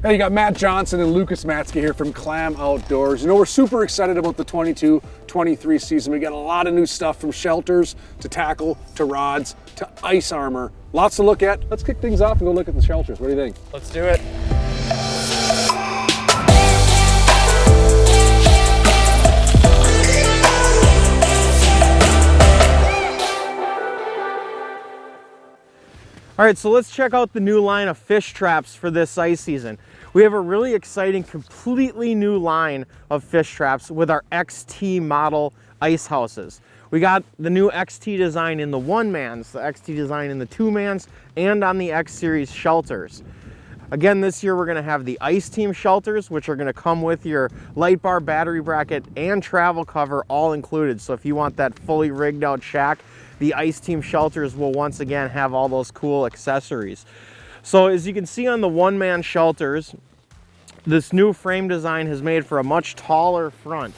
Hey, you got Matt Johnson and Lucas Matzke here from Clam Outdoors. You know, we're super excited about the 22-23 season. We got a lot of new stuff from shelters to tackle to rods to IceArmor. Lots to look at. Let's kick things off and go look at the shelters. What do you think? Let's do it. All right, so let's check out the new line of fish traps for this ice season. We have a really exciting, completely new line of fish traps with our XT model ice houses. We got the new XT design in the one-mans, the XT design in the two-mans, and on the X Series shelters. Again, this year we're gonna have the Ice Team shelters, which are gonna come with your light bar, battery bracket, and travel cover all included. So if you want that fully rigged out shack, the Ice Team shelters will once again have all those cool accessories. So as you can see on the one-man shelters, this new frame design has made for a much taller front.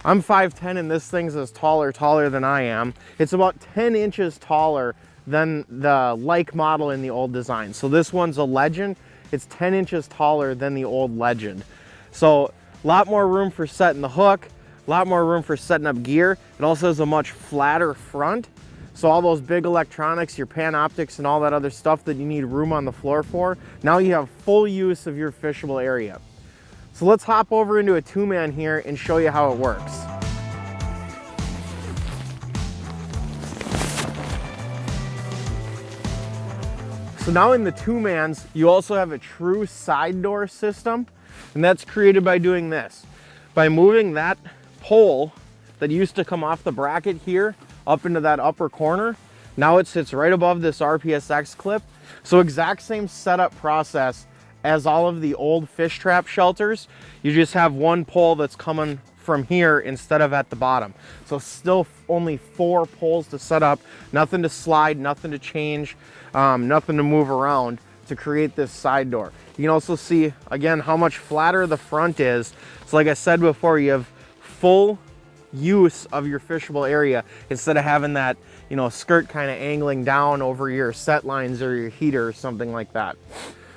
I'm 5'10" and this thing's as taller than I am. It's about 10 inches taller than the like model in the old design. So this one's a Legend. It's 10 inches taller than the old Legend. So a lot more room for setting the hook, a lot more room for setting up gear. It also has a much flatter front. So all those big electronics, your Panoptics and all that other stuff that you need room on the floor for, now you have full use of your fishable area. So let's hop over into a two-man here and show you how it works. So now in the two-mans, you also have a true side door system, and that's created by doing this. By moving that pole that used to come off the bracket here up into that upper corner, now it sits right above this RPSX clip. So exact same setup process as all of the old fish trap shelters. You just have one pole that's coming from here instead of at the bottom. So still only 4 poles to set up, nothing to slide, nothing to change, nothing to move around to create this side door. You can also see, again, how much flatter the front is. So like I said before, you have full use of your fishable area instead of having that, you know, skirt kind of angling down over your set lines or your heater or something like that.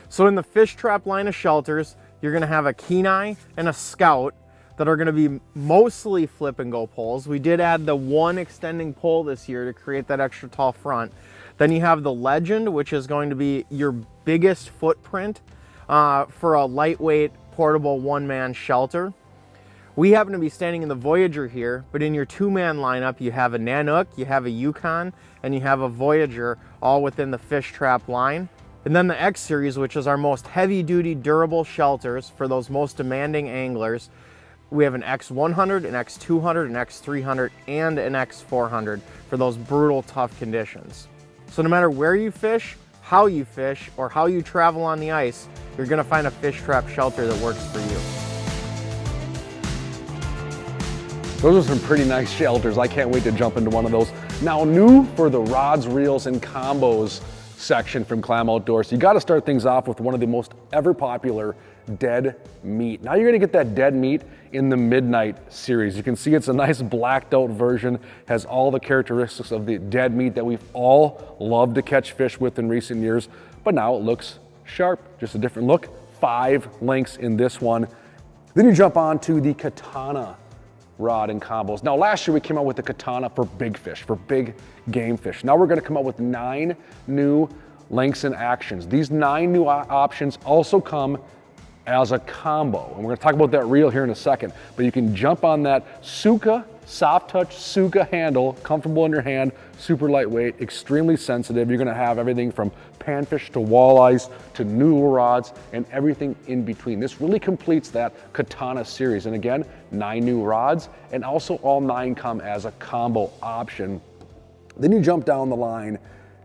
So in the fish trap line of shelters, you're gonna have a Kenai and a Scout that are gonna be mostly flip and go poles. We did add the one extending pole this year to create that extra tall front. Then you have the Legend, which is going to be your biggest footprint for a lightweight portable one-man shelter. We happen to be standing in the Voyager here, but in your two-man lineup, you have a Nanook, you have a Yukon, and you have a Voyager, all within the fish trap line. And then the X Series, which is our most heavy-duty, durable shelters for those most demanding anglers. We have an X100, an X200, an X300, and an X400 for those brutal, tough conditions. So no matter where you fish, how you fish, or how you travel on the ice, you're gonna find a fish trap shelter that works for you. Those are some pretty nice shelters. I can't wait to jump into one of those. Now, new for the rods, reels, and combos section from Clam Outdoors. You gotta start things off with one of the most ever popular dead meat. Now you're gonna get that dead meat in the Midnight series. You can see it's a nice blacked out version, has all the characteristics of the dead meat that we've all loved to catch fish with in recent years, but now it looks sharp, just a different look. 5 links in this one. Then you jump on to the Katana rod and combos. Now last year we came out with the Katana for big fish, for big game fish. Now we're gonna come out with 9 new lengths and actions. These 9 new options also come as a combo. And we're gonna talk about that reel here in a second, but you can jump on that Suka, soft touch Suka handle, comfortable in your hand, super lightweight, extremely sensitive. You're gonna have everything from panfish to walleyes to new rods and everything in between. This really completes that Katana series. And again, 9 new rods, and also all 9 come as a combo option. Then you jump down the line,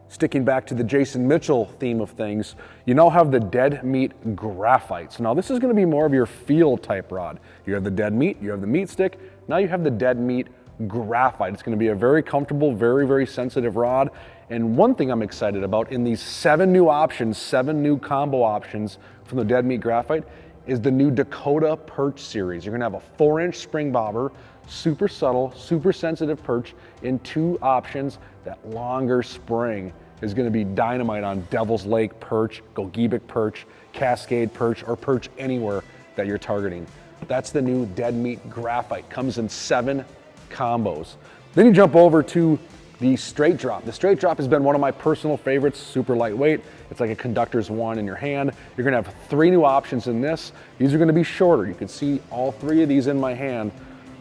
sticking back to the Jason Mitchell theme of things, you now have the dead meat graphite. So now this is gonna be more of your field type rod. You have the dead meat, you have the meat stick, now you have the dead meat graphite. It's gonna be a very comfortable, very, very sensitive rod. And one thing I'm excited about in these 7 new options, 7 new combo options from the dead meat graphite is the new Dakota perch series. You're gonna have a 4-inch spring bobber, super subtle, super sensitive perch in 2 options. That longer spring is gonna be dynamite on Devil's Lake perch, Gogebic perch, cascade perch, or perch anywhere that you're targeting. That's the new Dead Meat Graphite. Comes in 7 combos. Then you jump over to the straight drop. The straight drop has been one of my personal favorites, super lightweight. It's like a conductor's wand in your hand. You're gonna have 3 new options in this. These are gonna be shorter. You can see all 3 of these in my hand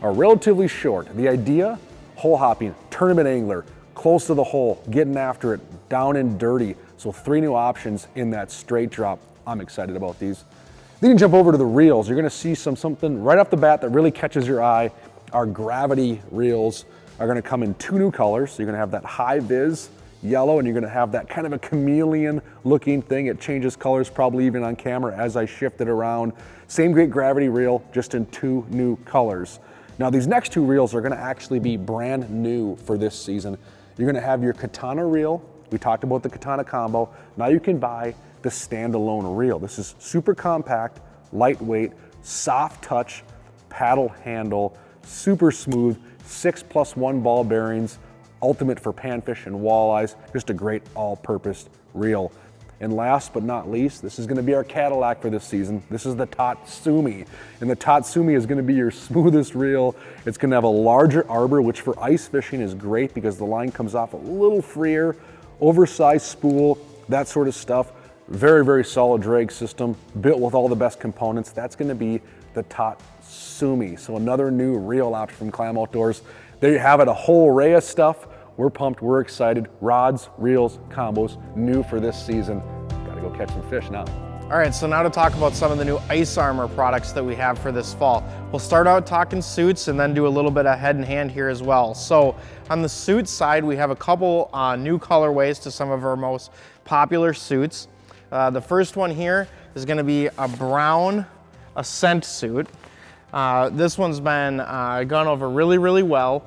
are relatively short. The idea, hole hopping, tournament angler, close to the hole, getting after it, down and dirty. So 3 new options in that straight drop. I'm excited about these. Then you jump over to the reels. You're gonna see something right off the bat that really catches your eye. Our gravity reels are gonna come in 2 new colors. So you're gonna have that high vis yellow, and you're gonna have that kind of a chameleon looking thing. It changes colors probably even on camera as I shift it around. Same great gravity reel, just in 2 new colors. Now these next 2 reels are gonna actually be brand new for this season. You're gonna have your Katana reel. We talked about the Katana combo. Now you can buy the standalone reel. This is super compact, lightweight, soft touch, paddle handle, super smooth, 6+1 ball bearings, ultimate for panfish and walleyes, just a great all-purpose reel. And last but not least, this is gonna be our Cadillac for this season. This is the Tatsumi. And the Tatsumi is gonna be your smoothest reel. It's gonna have a larger arbor, which for ice fishing is great because the line comes off a little freer, oversized spool, that sort of stuff. Very, very solid drag system, built with all the best components. That's gonna be the Tatsumi. So another new reel option from Clam Outdoors. There you have it, a whole array of stuff. We're pumped, we're excited. Rods, reels, combos, new for this season. Gotta go catch some fish now. All right, so now to talk about some of the new IceArmor products that we have for this fall. We'll start out talking suits and then do a little bit of head and hand here as well. So on the suit side, we have a couple new colorways to some of our most popular suits. The first one here is gonna be a brown Ascent suit. This one's been gone over really, really well.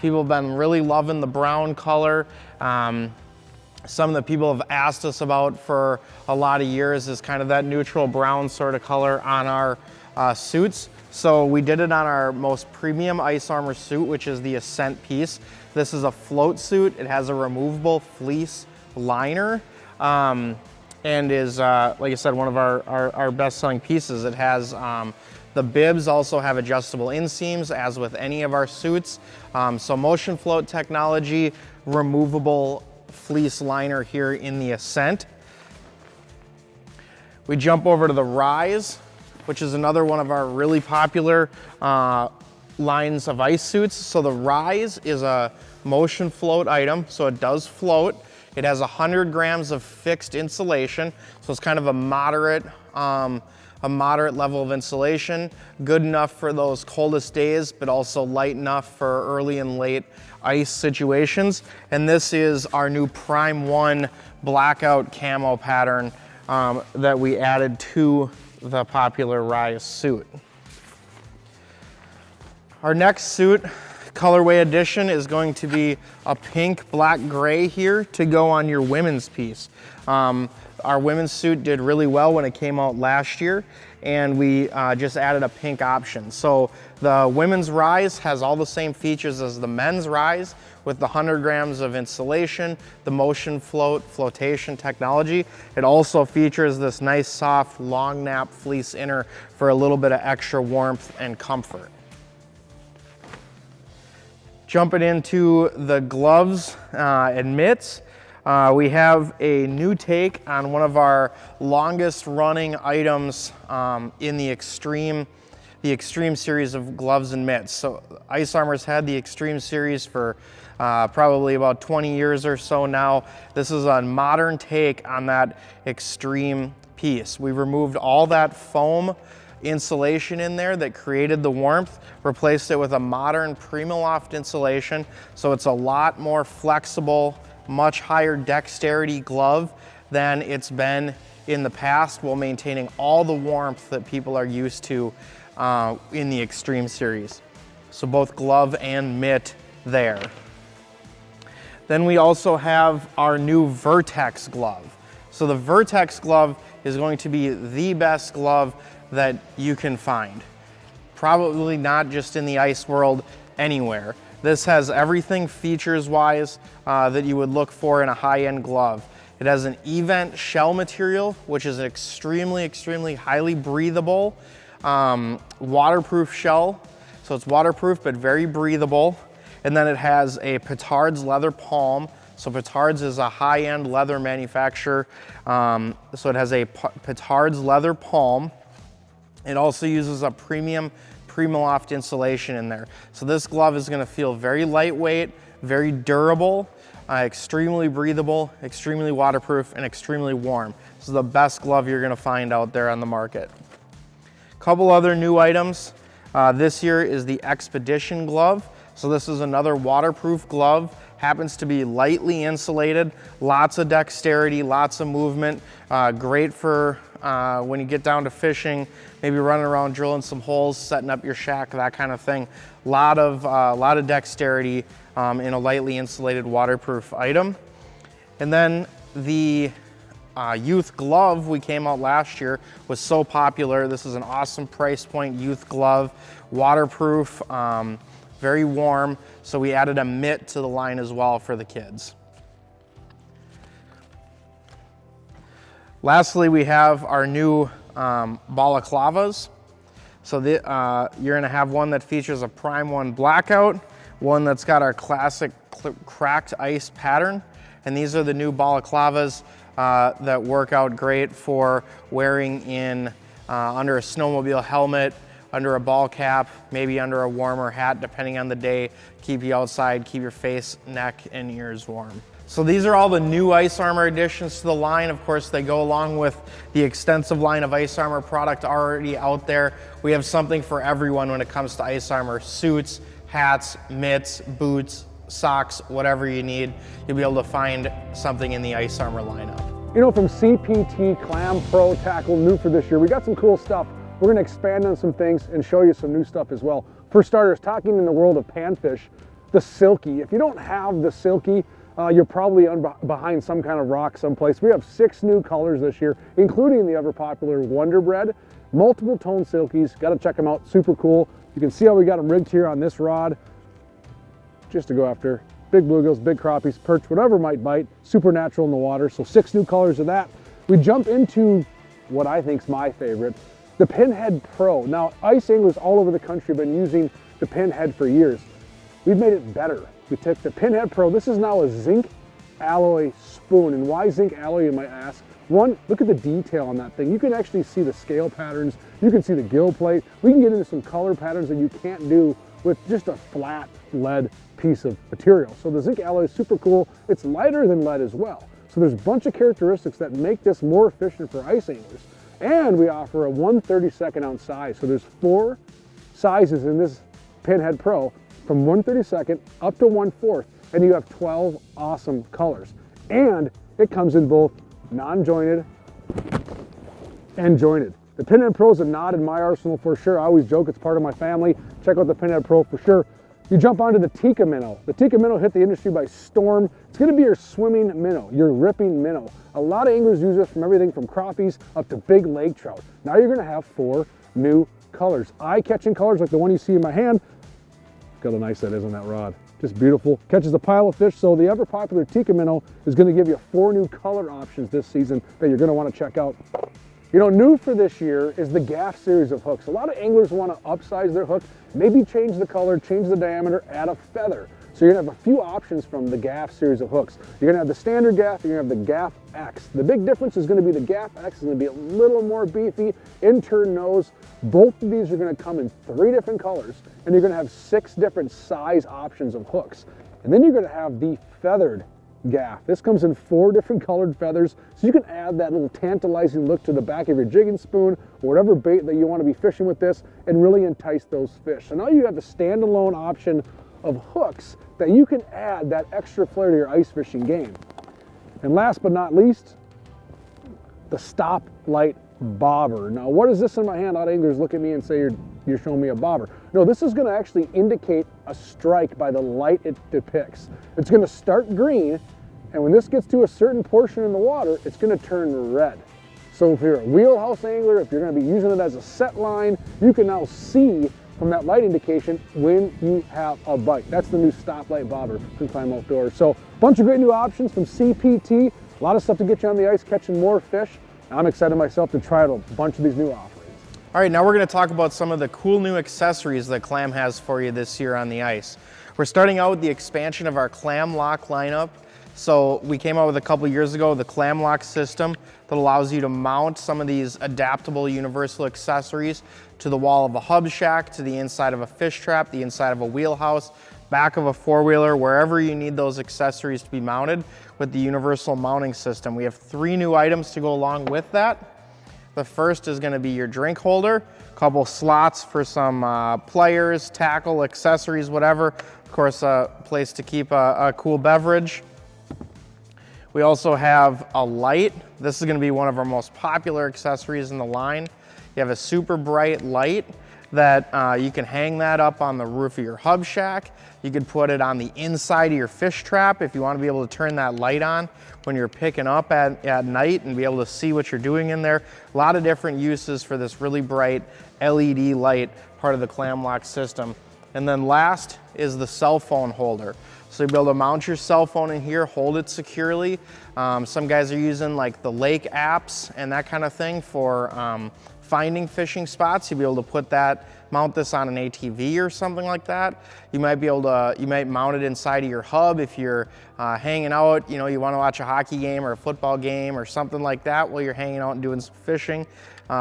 People have been really loving the brown color. Some of the people have asked us about for a lot of years is kind of that neutral brown sort of color on our suits. So we did it on our most premium IceArmor suit, which is the Ascent piece. This is a float suit. It has a removable fleece liner. And is, like I said, one of our best-selling pieces. It has, the bibs also have adjustable inseams, as with any of our suits. So motion float technology, removable fleece liner here in the Ascent. We jump over to the Rise, which is another one of our really popular lines of ice suits. So the Rise is a motion float item, so it does float. It has 100 grams of fixed insulation, so it's kind of a moderate level of insulation, good enough for those coldest days, but also light enough for early and late ice situations. And this is our new Prime 1 blackout camo pattern that we added to the popular Rise suit. Our next suit, colorway edition, is going to be a pink, black, gray here to go on your women's piece. Our women's suit did really well when it came out last year, and we just added a pink option. So the women's Rise has all the same features as the men's Rise, with the 100 grams of insulation, the motion flotation technology. It also features this nice soft long nap fleece inner for a little bit of extra warmth and comfort. Jumping into the gloves and mitts, we have a new take on one of our longest running items in the Extreme series of gloves and mitts. So IceArmor's had the Extreme series for probably about 20 years or so now. This is a modern take on that Extreme piece. We removed all that foam insulation in there that created the warmth, replaced it with a modern Primaloft insulation, so it's a lot more flexible, much higher dexterity glove than it's been in the past, while maintaining all the warmth that people are used to in the Extreme series. So both glove and mitt there. Then we also have our new Vertex glove. So the Vertex glove is going to be the best glove that you can find. Probably not just in the ice world, anywhere. This has everything features-wise that you would look for in a high-end glove. It has an event shell material, which is an extremely highly breathable, waterproof shell. So it's waterproof, but very breathable. And then it has a Petard's leather palm. So Petard's is a high-end leather manufacturer. So it has a Petard's leather palm. It also uses a premium Primaloft insulation in there. So this glove is gonna feel very lightweight, very durable, extremely breathable, extremely waterproof, and extremely warm. This is the best glove you're gonna find out there on the market. Couple other new items. This year is the Expedition glove. So this is another waterproof glove, happens to be lightly insulated, lots of dexterity, lots of movement, great for when you get down to fishing, maybe running around drilling some holes, setting up your shack, that kind of thing. Lot of dexterity in a lightly insulated waterproof item. And then the youth glove we came out last year was so popular. This is an awesome price point youth glove, waterproof, very warm, so we added a mitt to the line as well for the kids. Lastly, we have our new balaclavas. So you're gonna have one that features a Prime 1 blackout, one that's got our classic cracked ice pattern, and these are the new balaclavas that work out great for wearing in under a snowmobile helmet, under a ball cap, maybe under a warmer hat, depending on the day. Keep you outside, keep your face, neck, and ears warm. So these are all the new IceArmor additions to the line. Of course, they go along with the extensive line of IceArmor product already out there. We have something for everyone when it comes to IceArmor: suits, hats, mitts, boots, socks, whatever you need. You'll be able to find something in the IceArmor lineup. You know, from CPT, Clam Pro Tackle, new for this year, we got some cool stuff. We're gonna expand on some things and show you some new stuff as well. For starters, talking in the world of panfish, the Silky. If you don't have the Silky, you're probably behind some kind of rock someplace. We have 6 new colors this year, including the ever popular Wonder Bread. Multiple tone Silkies, gotta check them out, super cool. You can see how we got them rigged here on this rod, just to go after big bluegills, big crappies, perch, whatever might bite, super natural in the water. So 6 new colors of that. We jump into what I think is my favorite, the Pinhead Pro. Now, ice anglers all over the country have been using the Pinhead for years. We've made it better. We took the Pinhead Pro. This is now a zinc alloy spoon. And why zinc alloy, you might ask? One, look at the detail on that thing. You can actually see the scale patterns. You can see the gill plate. We can get into some color patterns that you can't do with just a flat lead piece of material. So the zinc alloy is super cool. It's lighter than lead as well. So there's a bunch of characteristics that make this more efficient for ice anglers. And we offer a 1/32 ounce size. So there's 4 sizes in this Pinhead Pro, from 1/32 up to 1/4, and you have 12 awesome colors. And it comes in both non-jointed and jointed. The Pinhead Pro is a nod in my arsenal for sure. I always joke it's part of my family. Check out the Pinhead Pro for sure. You jump onto the Tikka minnow. The Tikka minnow hit the industry by storm. It's gonna be your swimming minnow, your ripping minnow. A lot of anglers use this from everything from crappies up to big lake trout. Now you're gonna have 4 new colors. Eye-catching colors like the one you see in my hand. Look how nice that is on that rod. Just beautiful. Catches a pile of fish. So the ever popular Tikka minnow is gonna give you 4 new color options this season that you're gonna wanna check out. You know, new for this year is the Gaff series of hooks. A lot of anglers want to upsize their hook, maybe change the color, change the diameter, add a feather. So you're gonna have a few options from the Gaff series of hooks. You're gonna have the standard Gaff, you're gonna have the Gaff X. The big difference is gonna be the Gaff X is gonna be a little more beefy, in-turn nose. Both of these are gonna come in 3 different colors, and you're gonna have 6 different size options of hooks. And then you're gonna have the feathered Gaff. This comes in 4 different colored feathers, so you can add that little tantalizing look to the back of your jigging spoon or whatever bait that you want to be fishing with this and really entice those fish. So now you have a standalone option of hooks that you can add that extra flair to your ice fishing game. And last but not least, the Stoplight Bobber. Now, what is this in my hand? A lot of anglers look at me and say, you're showing me a bobber. No, this is going to actually indicate a strike by the light it depicts. It's going to start green, and when this gets to a certain portion in the water, it's going to turn red. So if you're a wheelhouse angler, if you're going to be using it as a set line, you can now see from that light indication when you have a bite. That's the new Stoplight Bobber from Clam Outdoors. So a bunch of great new options from CPT. A lot of stuff to get you on the ice, catching more fish. I'm excited myself to try out a bunch of these new offerings. All right, now we're gonna talk about some of the cool new accessories that Clam has for you this year on the ice. We're starting out with the expansion of our Clam Lock lineup. So we came out with a couple years ago the Clam Lock system that allows you to mount some of these adaptable universal accessories to the wall of a hub shack, to the inside of a fish trap, the inside of a wheelhouse, back of a four-wheeler, wherever you need those accessories to be mounted with the universal mounting system. We have 3 new items to go along with that. The first is gonna be your drink holder, a couple slots for some pliers, tackle, accessories, whatever. Of course, a place to keep a cool beverage. We also have a light. This is gonna be one of our most popular accessories in the line. You have a super bright light that you can hang that up on the roof of your hub shack. You could put it on the inside of your fish trap if you want to be able to turn that light on when you're picking up at night and be able to see what you're doing in there. A lot of different uses for this really bright LED light, part of the Clam Lock system. And then last is the cell phone holder. So you'll be able to mount your cell phone in here, hold it securely. Some guys are using like the lake apps and that kind of thing for finding fishing spots. You'll be able to put that, mount this on an ATV or something like that. You might be able to, you might mount it inside of your hub if you're hanging out, you know, you want to watch a hockey game or a football game or something like that while you're hanging out and doing some fishing.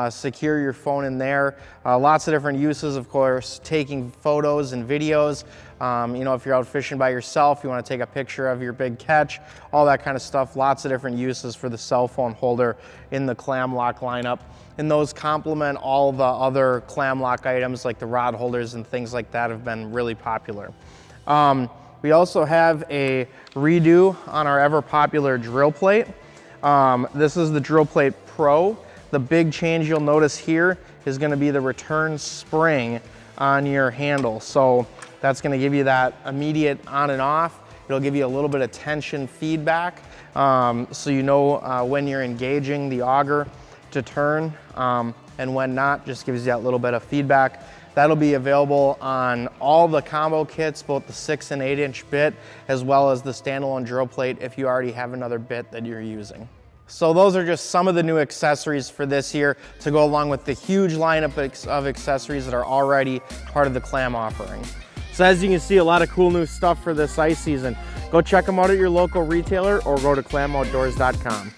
Secure your phone in there. Lots of different uses, of course, taking photos and videos. You know, if you're out fishing by yourself, you want to take a picture of your big catch, all that kind of stuff. Lots of different uses for the cell phone holder in the Clam Lock lineup. And those complement all the other Clam Lock items like the rod holders and things like that have been really popular. We also have a redo on our ever popular drill plate. This is the Drill Plate Pro. The big change you'll notice here is going to be the return spring on your handle. So that's going to give you that immediate on and off. It'll give you a little bit of tension feedback so you know when you're engaging the auger to turn and when not, just gives you that little bit of feedback. That'll be available on all the combo kits, both the 6 and 8 inch bit, as well as the standalone drill plate if you already have another bit that you're using. So those are just some of the new accessories for this year to go along with the huge lineup of accessories that are already part of the Clam offering. So as you can see, a lot of cool new stuff for this ice season. Go check them out at your local retailer or go to clamoutdoors.com.